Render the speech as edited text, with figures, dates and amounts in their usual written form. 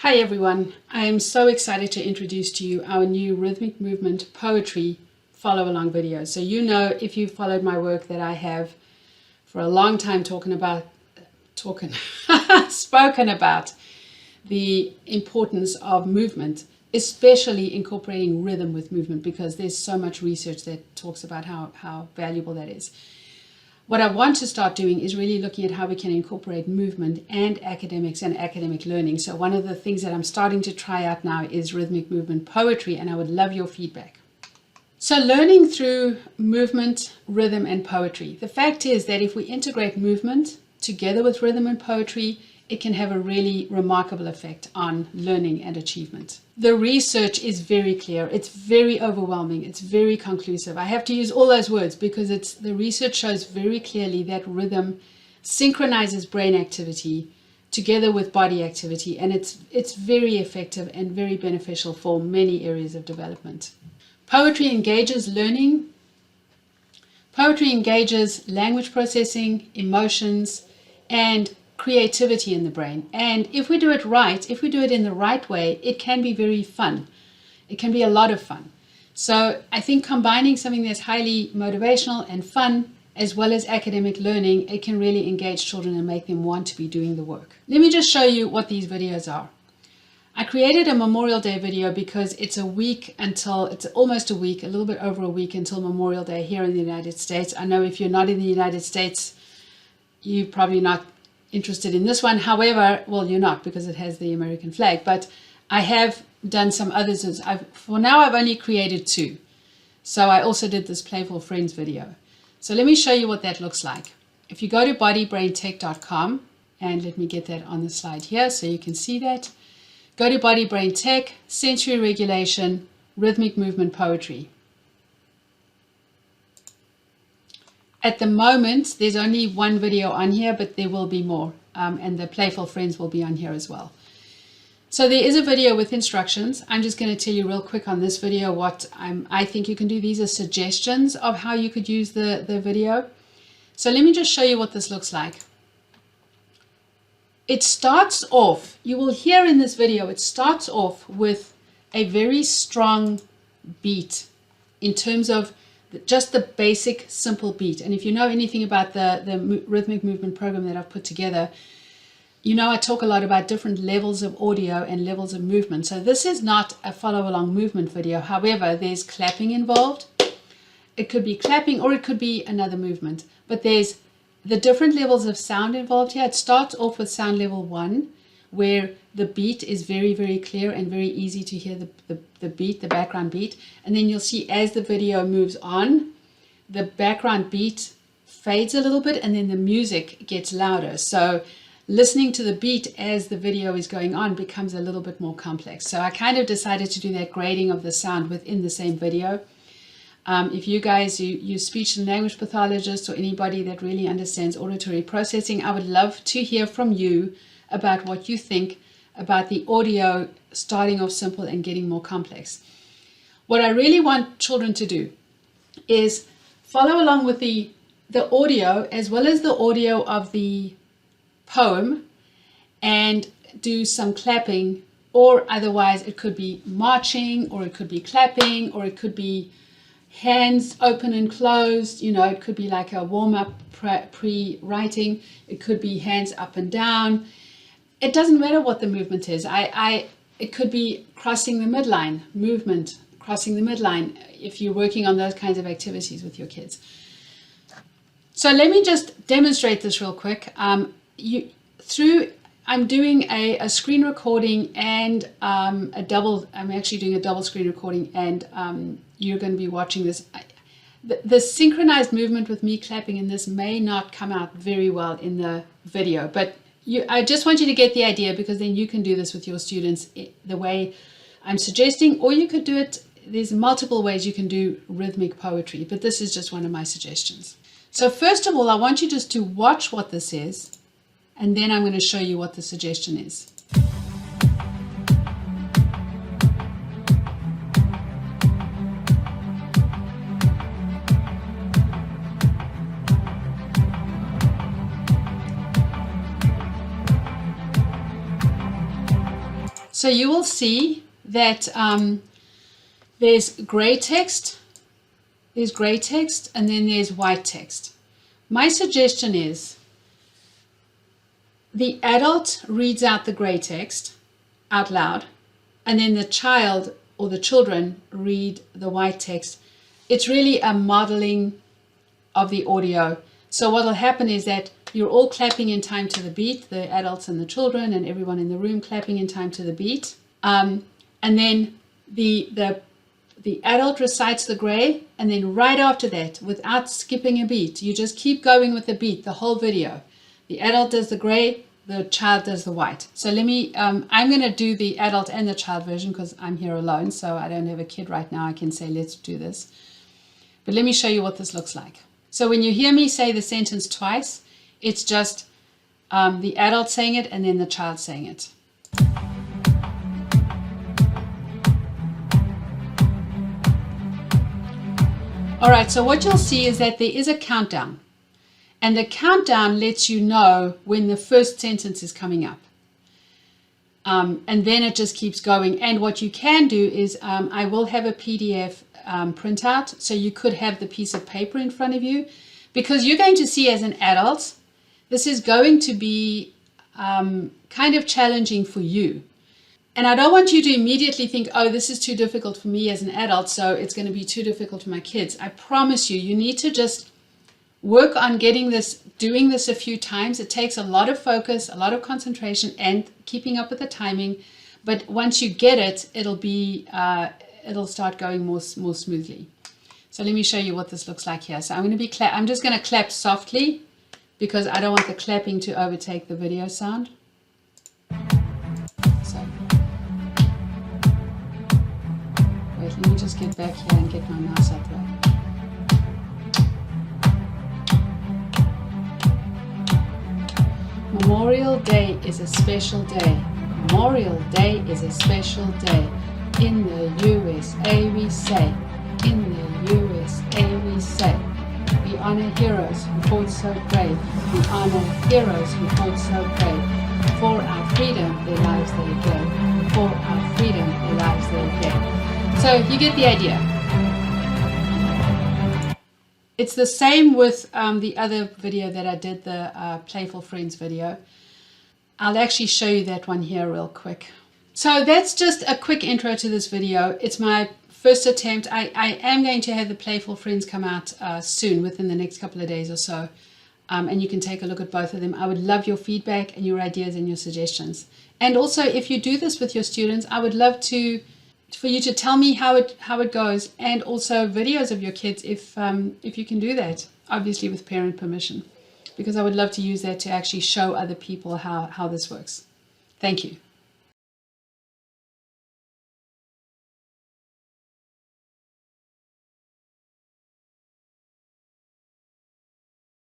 Hi everyone, I am so excited to introduce to you our new Rhythmic Movement Poetry follow-along video. So you know, if you've followed my work, that I have for a long time spoken about the importance of movement, especially incorporating rhythm with movement, because there's so much research that talks about how valuable that is. What I want to start doing is really looking at how we can incorporate movement and academics and academic learning. So one of the things that I'm starting to try out now is rhythmic movement poetry, and I would love your feedback. So learning through movement, rhythm, and poetry. The fact is that if we integrate movement together with rhythm and poetry, it can have a really remarkable effect on learning and achievement. The research is very clear. It's very overwhelming. It's very conclusive. I have to use all those words because the research shows very clearly that rhythm synchronizes brain activity together with body activity, and it's very effective and very beneficial for many areas of development. Poetry engages learning. Poetry engages language processing, emotions, and creativity in the brain. And if we do it right, if we do it in the right way, it can be very fun. It can be a lot of fun. So I think combining something that's highly motivational and fun, as well as academic learning, it can really engage children and make them want to be doing the work. Let me just show you what these videos are. I created a Memorial Day video because it's almost a week, a little bit over a week until Memorial Day here in the United States. I know if you're not in the United States, you're probably not interested in this one. However, well, you're not, because it has the American flag, but I have done some others. For now, I've only created 2. So I also did this Playful Friends video. So let me show you what that looks like. If you go to bodybraintech.com, and let me get that on the slide here so you can see that. Go to Body Brain Tech, Sensory Regulation, Rhythmic Movement Poetry. At the moment, there's only one video on here, but there will be more, and the Playful Friends will be on here as well. So there is a video with instructions. I'm just going to tell you real quick on this video what I think you can do. These are suggestions of how you could use the video. So let me just show you what this looks like. It starts off, you will hear in this video, it starts off with a very strong beat in terms of just the basic simple beat. And if you know anything about the rhythmic movement program that I've put together, you know I talk a lot about different levels of audio and levels of movement. So this is not a follow along movement video. However, there's clapping involved. It could be clapping or it could be another movement, but there's the different levels of sound involved here. It starts off with sound level 1, where the beat is very, very clear and very easy to hear the beat, the background beat. And then you'll see as the video moves on, the background beat fades a little bit and then the music gets louder. So listening to the beat as the video is going on becomes a little bit more complex. So I kind of decided to do that grading of the sound within the same video. If you guys, you speech and language pathologists or anybody that really understands auditory processing, I would love to hear from you about what you think about the audio starting off simple and getting more complex. What I really want children to do is follow along with the audio as well as the audio of the poem and do some clapping, or otherwise it could be marching, or it could be clapping, or it could be hands open and closed, you know, it could be like a warm-up pre-writing, it could be hands up and down. It doesn't matter what the movement is. It could be crossing the midline, movement, crossing the midline, if you're working on those kinds of activities with your kids. So let me just demonstrate this real quick. I'm doing a screen recording and I'm actually doing a double screen recording, and you're going to be watching this. The synchronized movement with me clapping in this may not come out very well in the video, but I just want you to get the idea, because then you can do this with your students the way I'm suggesting, or you could do it, there's multiple ways you can do rhythmic poetry, but this is just one of my suggestions. So first of all, I want you just to watch what this is, and then I'm going to show you what the suggestion is. So you will see that there's gray text, and then there's white text. My suggestion is the adult reads out the gray text out loud, and then the child or the children read the white text. It's really a modeling of the audio. So what will happen is that you're all clapping in time to the beat, the adults and the children and everyone in the room clapping in time to the beat. And then the adult recites the gray, and then right after that, without skipping a beat, you just keep going with the beat, the whole video. The adult does the gray, the child does the white. So let me, I'm going to do the adult and the child version because I'm here alone, so I don't have a kid right now. I can say, let's do this. But let me show you what this looks like. So when you hear me say the sentence twice, it's just the adult saying it and then the child saying it. All right, so what you'll see is that there is a countdown. And the countdown lets you know when the first sentence is coming up. And then it just keeps going. And what you can do is I will have a PDF printout. So you could have the piece of paper in front of you. Because you're going to see as an adult, this is going to be kind of challenging for you. And I don't want you to immediately think, oh, this is too difficult for me as an adult, so it's going to be too difficult for my kids. I promise you, you need to just work on doing this a few times. It takes a lot of focus, a lot of concentration, and keeping up with the timing. But once you get it, it'll start going more smoothly. So let me show you what this looks like here. So I'm just going to clap softly because I don't want the clapping to overtake the video sound. So wait, let me just get back here and get my mouse out there. Memorial Day is a special day. Memorial Day is a special day. In the USA we say, in the USA we say, we honor heroes who fought so brave. We honor heroes who fought so brave. For our freedom, their lives they gave. For our freedom, their lives they gave. So you get the idea. It's the same with the other video that I did, the Playful Friends video. I'll actually show you that one here real quick. So that's just a quick intro to this video. It's my first attempt. I am going to have the Playful Friends come out soon, within the next couple of days or so. And you can take a look at both of them. I would love your feedback and your ideas and your suggestions. And also, if you do this with your students, I would love for you to tell me how it goes, and also videos of your kids if you can do that, obviously with parent permission, because I would love to use that to actually show other people how this works. Thank you.